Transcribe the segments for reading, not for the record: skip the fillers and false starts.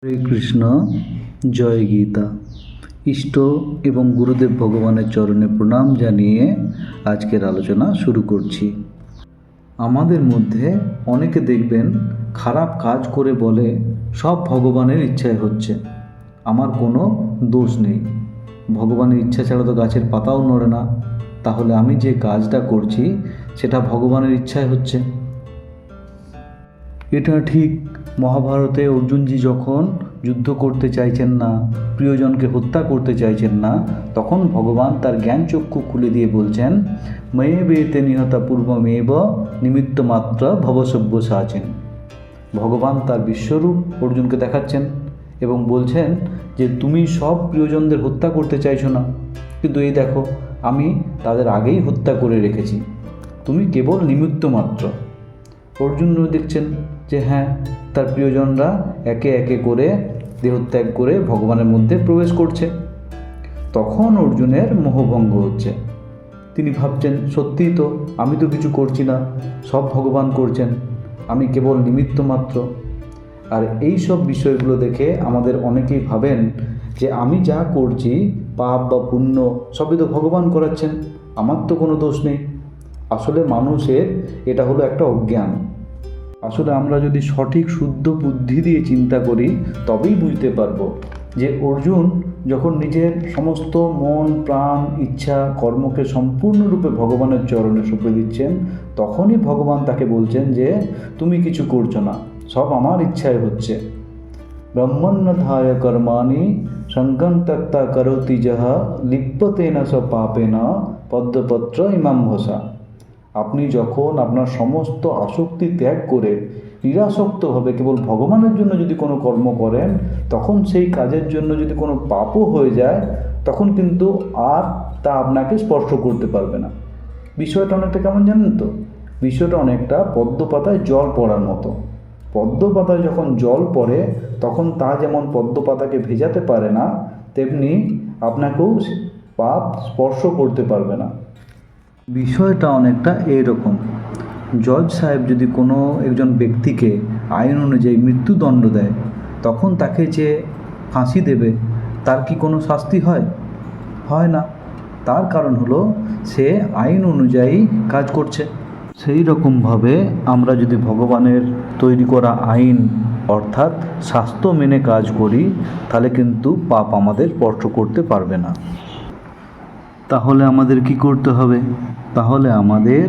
হরে কৃষ্ণ। জয় গীতা। ইষ্ট এবং গুরুদেব ভগবানের চরণে প্রণাম জানিয়ে আজকের আলোচনা শুরু করছি। আমাদের মধ্যে অনেকে দেখবেন খারাপ কাজ করে বলে সব ভগবানের ইচ্ছায় হচ্ছে, আমার কোনো দোষ নেই, ভগবানের ইচ্ছা ছাড়া তো গাছের পাতাও নড়ে না, তাহলে আমি যে কাজটা করছি সেটা ভগবানের ইচ্ছায় হচ্ছে। এটা ঠিক মহাভারতে অর্জুনজি যখন যুদ্ধ করতে চাইছেন না, প্রিয়জনকে হত্যা করতে চাইছেন না, তখন ভগবান তার জ্ঞান চক্ষু খুলে দিয়ে বলছেন, ময়ে বেতে নিহতা পূর্বমেব নিমিত্ত মাত্র ভবসভ্য সাচেন। ভগবান তার বিশ্বরূপ অর্জুনকে দেখাচ্ছেন এবং বলছেন যে তুমি সব প্রিয়জনদের হত্যা করতে চাইছো না, কিন্তু এই দেখো আমি তাদের আগেই হত্যা করে রেখেছি, তুমি কেবল নিমিত্ত মাত্র। অর্জুনও দেখছেন যে হ্যাঁ, তার প্রিয়জনরা একে একে করে দেহত্যাগ করে ভগবানের মধ্যে প্রবেশ করছে। তখন অর্জুনের মোহভঙ্গ হচ্ছে। তিনি ভাবছেন সত্যিই তো, আমি তো কিছু করছি না, সব ভগবান করছেন, আমি কেবল নিমিত্ত মাত্র। আর এই সব বিষয়গুলো দেখে আমাদের অনেকেই ভাবেন যে আমি যা করছি পাপ বা পুণ্য সবই তো ভগবান করাচ্ছেন, আমার তো কোনো দোষ নেই। আসলে মানুষের এটা হলো একটা অজ্ঞান। আসলে আমরা যদি সঠিক শুদ্ধ বুদ্ধি দিয়ে চিন্তা করি তবেই বুঝতে পারবো যে অর্জুন যখন নিজের সমস্ত মন প্রাণ ইচ্ছা কর্মকে সম্পূর্ণরূপে ভগবানের চরণে সঁপে দিচ্ছেন, তখনই ভগবান তাকে বলছেন যে তুমি কিছু করছো না, সব আমার ইচ্ছায় হচ্ছে। ব্রহ্মণ্যধায় কর্মাণি সঙ্গম ত্যক্তা করোতি যাহা লিপ্যতেন স পাপেন পদ্মপত্র ইমাম ঘোষা। আপনি যখন আপনার সমস্ত আসক্তি ত্যাগ করে নিরাসক্তভাবে কেবল ভগবানের জন্য যদি কোনো কর্ম করেন, তখন সেই কাজের জন্য যদি কোনো পাপও হয়ে যায়, তখন কিন্তু আর তা আপনাকে স্পর্শ করতে পারবে না। বিষয়টা অনেকটা কেমন জানেন তো? বিষয়টা অনেকটা পদ্ম পাতায় জল পড়ার মতো। পদ্ম পাতায় যখন জল পড়ে তখন তা যেমন পদ্ম পাতাকে ভেজাতে পারে না, তেমনি আপনাকেও পাপ স্পর্শ করতে পারবে না। বিষয়টা অনেকটা এইরকম, জজ সাহেব যদি কোনো একজন ব্যক্তিকে আইন অনুযায়ী মৃত্যুদণ্ড দেয়, তখন তাকে যে ফাঁসি দেবে তার কি কোনো শাস্তি হয়? হয় না। তার কারণ হলো সে আইন অনুযায়ী কাজ করছে। সেই রকমভাবে আমরা যদি ভগবানের তৈরি করা আইন অর্থাৎ শাস্ত্র মেনে কাজ করি, তাহলে কিন্তু পাপ আমাদের স্পর্শ করতে পারবে না। তাহলে আমাদের কি করতে হবে? তাহলে আমাদের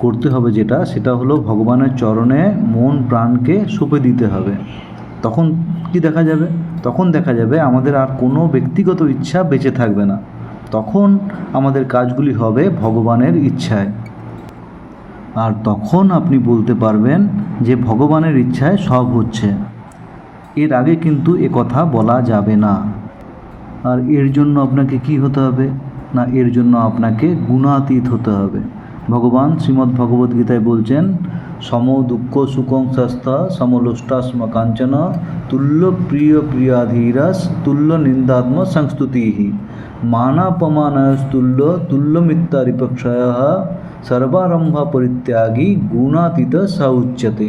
করতে হবে সেটা হলো ভগবানের চরণে মন প্রাণকে সঁপে দিতে হবে। তখন কি দেখা যাবে? তখন দেখা যাবে আমাদের আর কোনো ব্যক্তিগত ইচ্ছা বেঁচে থাকবে না। তখন আমাদের কাজগুলি হবে ভগবানের ইচ্ছায়। আর তখন আপনি বলতে পারবেন যে ভগবানের ইচ্ছায় সব হচ্ছে। এর আগে কিন্তু এ কথা বলা যাবে না। আর এর জন্য আপনাকে কি হতে হবে না, এর জন্য আপনাকে গুণাতীত হতে হবে। ভগবান শ্রীমদ্ ভগবদ্গীতায় বলছেন, সম দুঃখ সুখং শাস্তা সমলোষ্টাস্ম কাঞ্চন তুল্য প্রিয় প্রিয়াধীরাস তুল্য নিন্দাত্ম সংস্তুতি মানাপমানয়স্তুল্য তুল্য মিত্যারিপক্ষয় সর্বারম্ভ পরিত্যাগী গুণাতীত স উচ্যতে।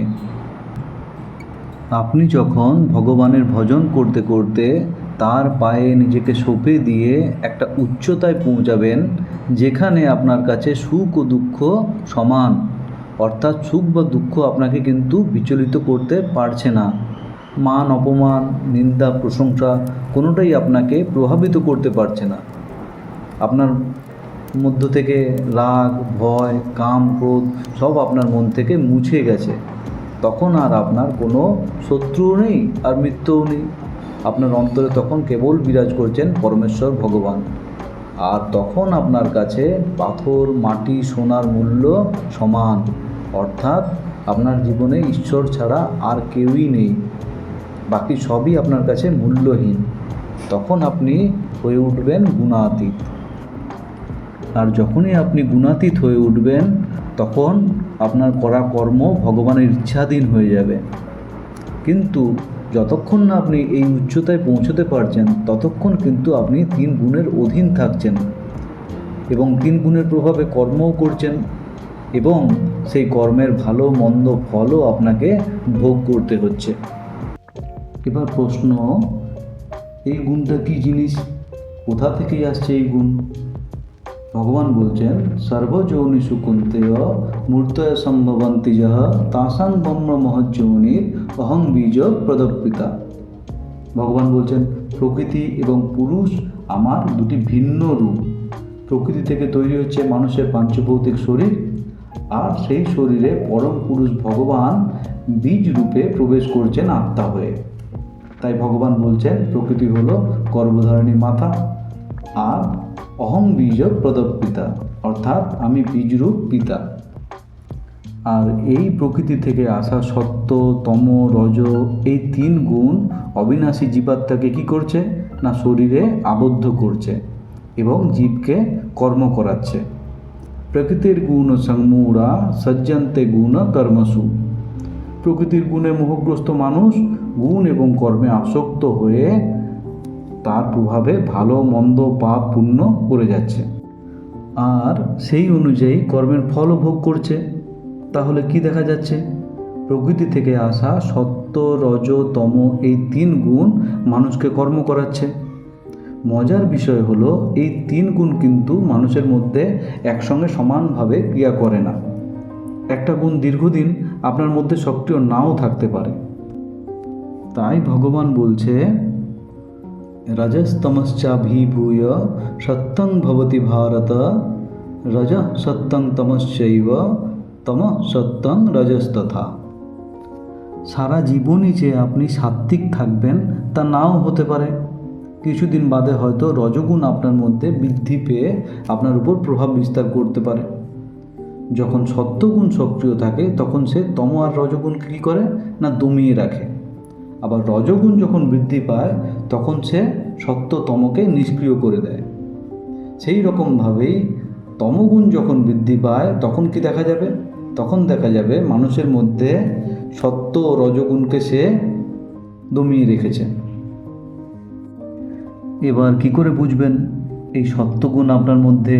আপনি যখন ভগবানের ভজন করতে করতে তার পায়ে নিজেকে সঁপে দিয়ে একটা উচ্চতায় পৌঁছাবেন, যেখানে আপনার কাছে সুখ ও দুঃখ সমান, অর্থাৎ সুখ বা দুঃখ আপনাকে কিন্তু বিচলিত করতে পারছে না, মান অপমান নিন্দা প্রশংসা কোনোটাই আপনাকে প্রভাবিত করতে পারছে না। আপনার মধ্য থেকে রাগ ভয় কাম ক্রোধ সব আপনার মন থেকে মুছে গেছে। তখন আর আপনার কোনো শত্রুও নেই আর মৃত্যুও নেই। আপনার অন্তরে তখন কেবল বিরাজ করছেন পরমেশ্বর ভগবান। আর তখন আপনার কাছে পাথর মাটি সোনার মূল্য সমান, অর্থাৎ আপনার জীবনে ঈশ্বর ছাড়া আর কেউই নেই, বাকি সবই আপনার কাছে মূল্যহীন। তখন আপনি হয়ে উঠবেন গুণাতীত। আর যখনই আপনি গুণাতীত হয়ে উঠবেন, তখন আপনার করা কর্ম ভগবানের ইচ্ছাধীন হয়ে যাবে। কিন্তু যতক্ষণ না আপনি এই উচ্চতায় পৌঁছতে পারছেন, ততক্ষণ কিন্তু আপনি 3 গুণের অধীন থাকছেন এবং 3 গুণের প্রভাবে কর্মও করছেন, এবং সেই কর্মের ভালো মন্দ ফলও আপনাকে ভোগ করতে হচ্ছে। এবার প্রশ্ন, এই গুণটা কী জিনিস, কোথা থেকে আসছে এই গুণ? ভগবান বলছেন, সর্বযোনিষু কুন্তেয় মূর্তয় সম্ভবন্তি যহ তাসাং ব্রহ্ম মহজ্যোনির অহং বীজ প্রদপিতা। ভগবান বলছেন, প্রকৃতি এবং পুরুষ আমার দুটি ভিন্ন রূপ। প্রকৃতি থেকে তৈরি হচ্ছে মানুষের পাঞ্চভৌতিক শরীর, আর সেই শরীরে পরম পুরুষ ভগবান বীজ রূপে প্রবেশ করছেন আত্মা হয়ে। তাই ভগবান বলছেন, প্রকৃতি হলো গর্ভধারিণী মাতা, আর অহং বীজ প্রদপিতা, অর্থাৎ আমি বীজরূপ পিতা। আর এই প্রকৃতি থেকে আসা সত্য, তম, রজ, এই তিন গুণ অবিনাশী জীবাত্মাকে কী করছে না শরীরে আবদ্ধ করছে এবং জীবকে কর্ম করাচ্ছে। প্রকৃতির গুণ সংমূঢ়া সজ্জন্তে গুণ কর্মসু। প্রকৃতির গুণে মোহগ্রস্ত মানুষ গুণ এবং কর্মে আসক্ত হয়ে তার প্রভাবে ভালো মন্দ পাপ পুণ্য করে যাচ্ছে, আর সেই অনুযায়ী কর্মের ফলও ভোগ করছে। তাহলে কি দেখা যাচ্ছে? প্রকৃতি থেকে আসা সত্য, রজ, তম এই তিন গুণ মানুষকে কর্ম করাচ্ছে। মজার বিষয় হলো, এই তিন গুণ কিন্তু মানুষের মধ্যে একসঙ্গে সমানভাবে ক্রিয়া করে না। একটা গুণ দীর্ঘদিন আপনার মধ্যে সক্রিয় নাও থাকতে পারে। তাই ভগবান বলছে, রজস্তমশ্চাভিভূয় সত্যং ভবতি ভারত, রজ সত্যং তমশ্চৈব তমঃ সত্যং রজস্তথা। সারা জীবনই যে আপনি সাত্ত্বিক থাকবেন তা নাও হতে পারে। কিছুদিন বাদে হয়তো রজগুণ আপনার মধ্যে বৃদ্ধি পেয়ে আপনার উপর প্রভাব বিস্তার করতে পারে। যখন সত্যগুণ সক্রিয় থাকে তখন সে তম আর রজগুণকে কী করে না দমিয়ে রাখে। আবার রজগুণ যখন বৃদ্ধি পায় তখন সে সত্য তমকে নিষ্ক্রিয় করে দেয়। সেই রকমভাবেই তমগুণ যখন বৃদ্ধি পায় তখন কি দেখা যাবে? তখন দেখা যাবে মানুষের মধ্যে সত্য ও রজগুণকে সে দমিয়ে রেখেছে। এবার কি করে বুঝবেন এই সত্যগুণ আপনার মধ্যে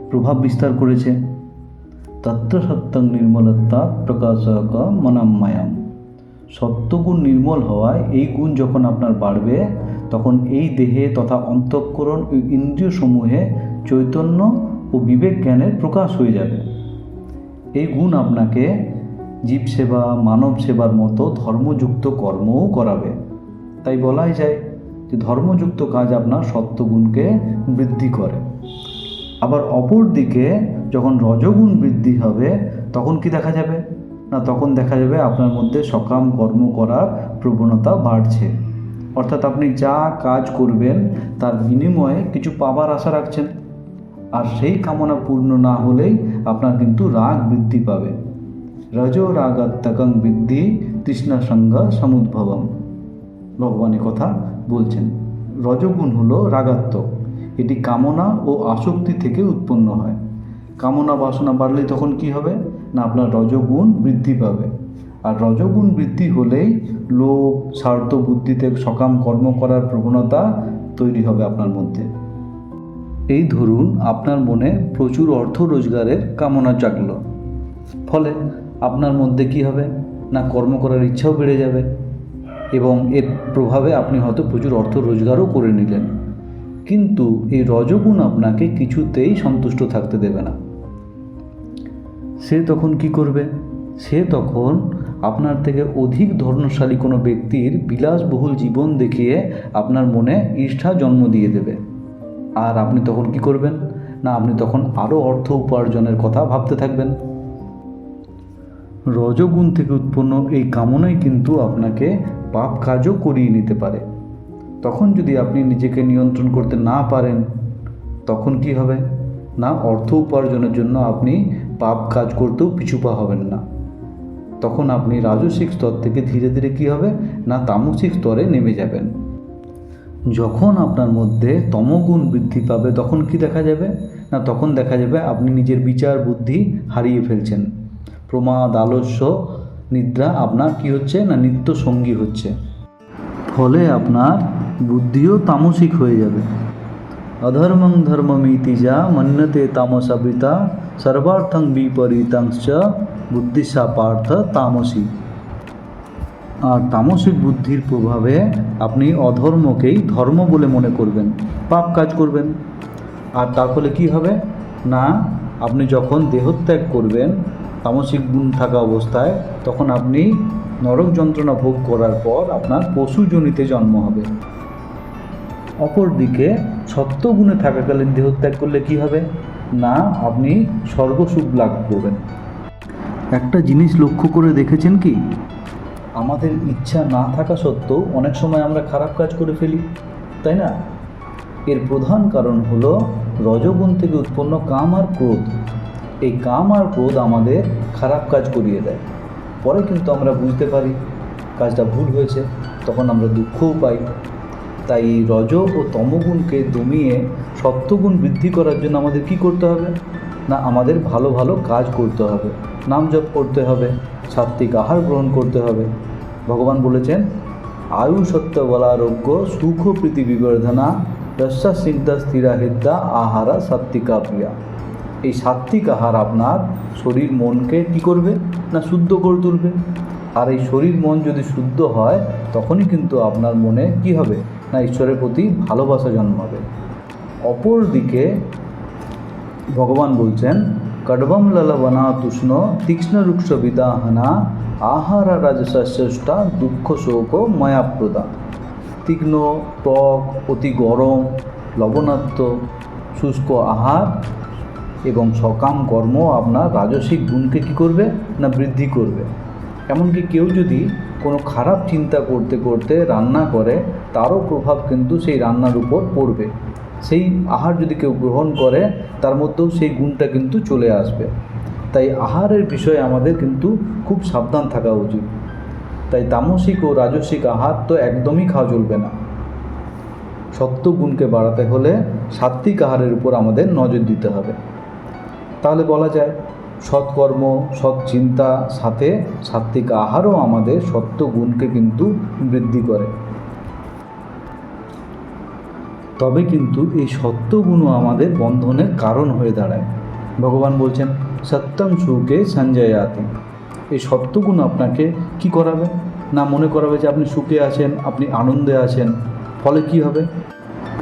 প্রভাব বিস্তার করেছে? তত্র সত্যং নির্মলতা প্রকাশক মনাম্মায়াম। সত্যগুণ নির্মল হওয়ায় এই গুণ যখন আপনার বাড়বে তখন এই দেহে তথা অন্তঃকরণ ও ইন্দ্রিয় সমূহে চৈতন্য ও বিবেক জ্ঞানের প্রকাশ হয়ে যাবে। এই গুণ আপনাকে জীব সেবা, মানব সেবার মতো ধর্মযুক্ত কর্মও করাবে। তাই বলাই যায় যে ধর্মযুক্ত কাজ আপনার সত্যগুণকে বৃদ্ধি করে। আবার অপর দিকে যখন রজগুণ বৃদ্ধি হবে তখন কি দেখা যাবে না তখন দেখা যাবে আপনার মধ্যে সকাম কর্ম করার প্রবণতা বাড়ছে। অর্থাৎ আপনি যা কাজ করবেন তার বিনিময়ে কিছু পাবার আশা রাখছেন, আর সেই কামনা পূর্ণ না হলেই আপনার কিন্তু রাগ বৃদ্ধি পাবে। রজ রাগাত্মকং বৃদ্ধি তৃষ্ণা সঙ্গ সমুদ্ভবম। ভগবানের কথা বলছেন। রজগুণ হলো রাগাত্মক, এটি কামনা ও আসক্তি থেকে উৎপন্ন হয়। কামনা বাসনা বাড়লে তখন কি হবে না আপনার রজগুণ বৃদ্ধি পাবে, আর রজগুণ বৃদ্ধি হলেই লোভ, স্বার্থ বুদ্ধিতে সকাম কর্ম করার প্রবণতা তৈরি হবে আপনার মধ্যে। এই ধরুন আপনার মনে প্রচুর অর্থ রোজগারের কামনা জাগলো, ফলে আপনার মধ্যে কি হবে না কর্ম করার ইচ্ছাও বেড়ে যাবে এবং এর প্রভাবে আপনি হয়তো প্রচুর অর্থ রোজগারও করে নিলেন। কিন্তু এই রজগুণ আপনাকে কিছুতেই সন্তুষ্ট থাকতে দেবে না। সে তখন কি করবে? সে তখন আপনার থেকে অধিক ধর্মশালী কোনো ব্যক্তির বিলাসবহুল জীবন দেখিয়ে আপনার মনে ঈর্ষা জন্ম দিয়ে দেবে। আর আপনি তখন কি করবেন না আপনি তখন আরও অর্থ উপার্জনের কথা ভাবতে থাকবেন। রজগুণ থেকে উৎপন্ন এই কামনাই কিন্তু আপনাকে পাপ কাজও করিয়ে নিতে পারে। তখন যদি আপনি নিজেকে নিয়ন্ত্রণ করতে না পারেন তখন কি হবে না অর্থ উপার্জনের জন্য আপনি পাপ কাজ করতেও পিছুপা হবেন না। তখন আপনি রাজসিক স্তর থেকে ধীরে ধীরে কি হবে না তামসিক স্তরে নেমে যাবেন। যখন আপনার মধ্যে তমগুণ বৃদ্ধি পাবে তখন কি দেখা যাবে না তখন দেখা যাবে আপনি নিজের বিচার বুদ্ধি হারিয়ে ফেলছেন। প্রমাদ, আলস্য, নিদ্রা আপনার কি হচ্ছে না নিত্য সঙ্গী হচ্ছে। ফলে আপনার বুদ্ধিও তামসিক হয়ে যাবে। অধর্মং ধর্মমিতি যা মন্যতে তামসাবৃতা সর্বার্থং বিপরীতাংশ বুদ্ধিসা পার্থ তামসী। আর তামসিক বুদ্ধির প্রভাবে আপনি অধর্মকেই ধর্ম বলে মনে করবেন, পাপ কাজ করবেন। আর তার ফলে কী হবে না, আপনি যখন দেহত্যাগ করবেন তামসিক গুণ থাকা অবস্থায়, তখন আপনি নরক যন্ত্রণা ভোগ করার পর আপনার পশুজনিতে জন্ম হবে। অপরদিকে সত্যগুণে থাকাকালীন দেহত্যাগ করলে কি হবে না, আপনি স্বর্গসুখ লাভ করবেন। একটা জিনিস লক্ষ্য করে দেখেছেন কি, আমাদের ইচ্ছা না থাকা সত্ত্বেও অনেক সময় আমরা খারাপ কাজ করে ফেলি, তাই না? এর প্রধান কারণ হলো রজগুণ থেকে উৎপন্ন কাম আর ক্রোধ। এই কাম আর ক্রোধ আমাদের খারাপ কাজ করিয়ে দেয়। পরে কিন্তু আমরা বুঝতে পারি কাজটা ভুল হয়েছে, তখন আমরা দুঃখও পাই। তাই রজ ও তমগুণকে দমিয়ে সত্যগুণ বৃদ্ধি করার জন্য আমাদের কি করতে হবে না, আমাদের ভালো ভালো কাজ করতে হবে, নাম জপ করতে হবে, সাত্ত্বিক আহার গ্রহণ করতে হবে। ভগবান বলেছেন, আয়ু সত্য বলারোগ্য সুখ প্রীতি বিবর্ধনা রস্যা সিদ্ধা স্থিরা হৃদ্যা আহারা সাত্ত্বিকা প্রিয়া। এই সাত্ত্বিক আহার আপনার শরীর মনকে কী করবে না, শুদ্ধ করে তুলবে। আর এই শরীর মন যদি শুদ্ধ হয়, তখনই কিন্তু আপনার মনে কি হবে না, ঈশ্বরের প্রতি ভালোবাসা জন্মাবে। অপর দিকে ভগবান বলছেন, কডবম ললবনা তুষ্ণ তীক্ষ্ণ রুক্ষ বিদাহনা আহারা রাজস্যষ্টা দুঃখ শোক মায়াপ্রদা। তীক্ষ্ণ, টক, অতি গরম, লবণাক্ত, শুষ্ক আহার এবং সকাম কর্ম আপনার রাজসিক গুণকে কী করবে না, বৃদ্ধি করবে। এমনকি কেউ যদি কোনো খারাপ চিন্তা করতে করতে রান্না করে, তারও প্রভাব কিন্তু সেই রান্নার উপর পড়বে। সেই আহার যদি কেউ গ্রহণ করে, তার মধ্যেও সেই গুণটা কিন্তু চলে আসবে। তাই আহারের বিষয়ে আমাদের কিন্তু খুব সাবধান থাকা উচিত। তাই তামসিক ও রাজসিক আহার তো একদমই খাওয়া চলবে না। সত্য গুণকে বাড়াতে হলে সাত্ত্বিক আহারের উপর আমাদের নজর দিতে হবে। তাহলে বলা যায় সৎকর্ম, সৎ চিন্তা সাথে সাত্ত্বিক আহারও আমাদের সত্য গুণকে কিন্তু বৃদ্ধি করে। তবে কিন্তু এই সত্যগুণও আমাদের বন্ধনের কারণ হয়ে দাঁড়ায়। ভগবান বলছেন, সত্যম সুখে সঞ্জয়াতি। এই সত্যগুণ আপনাকে কি করাবে না, মনে করাবে যে আপনি সুখে আছেন, আপনি আনন্দে আছেন। ফলে কি হবে,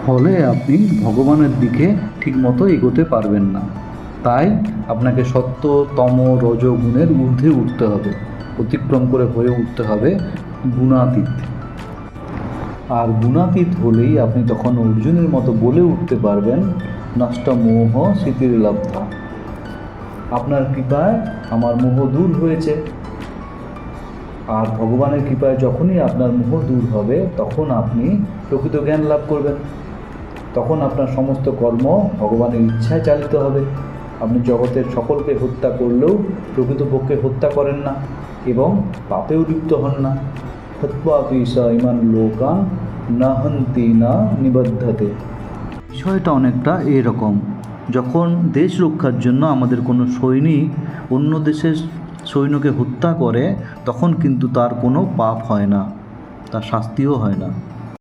ফলে আপনি ভগবানের দিকে ঠিকমতো এগোতে পারবেন না। তাই আপনাকে সত্য, তম, রজ গুণের ঊর্ধ্বে উঠতে হবে, অতিক্রম করে হয়ে উঠতে হবে গুণাতীত। আর গুণাতীত হলেই আপনি তখন অর্জুনের মতো বলে উঠতে পারবেন, নষ্ট মোহ স্মৃতির লব্ধা। আপনার কৃপায় আমার মোহ দূর হয়েছে। আর ভগবানের কৃপায় যখনই আপনার মোহ দূর হবে, তখন আপনি প্রকৃত জ্ঞান লাভ করবেন। তখন আপনার সমস্ত কর্ম ভগবানের ইচ্ছায় চালিত হবে। আপনি জগতের সকলকে হত্যা করলেও প্রকৃতপক্ষে হত্যা করেন না এবং পাপেও লিপ্ত হন না। হত্বাপি স ইমান লোকান না হন্তি না নিবদ্ধতে। বিষয়টা অনেকটা এরকম, যখন দেশ রক্ষার জন্য আমাদের কোনো সৈনিক অন্য দেশের সৈন্যকে হত্যা করে, তখন কিন্তু তার কোনো পাপ হয় না, তার শাস্তিও হয় না।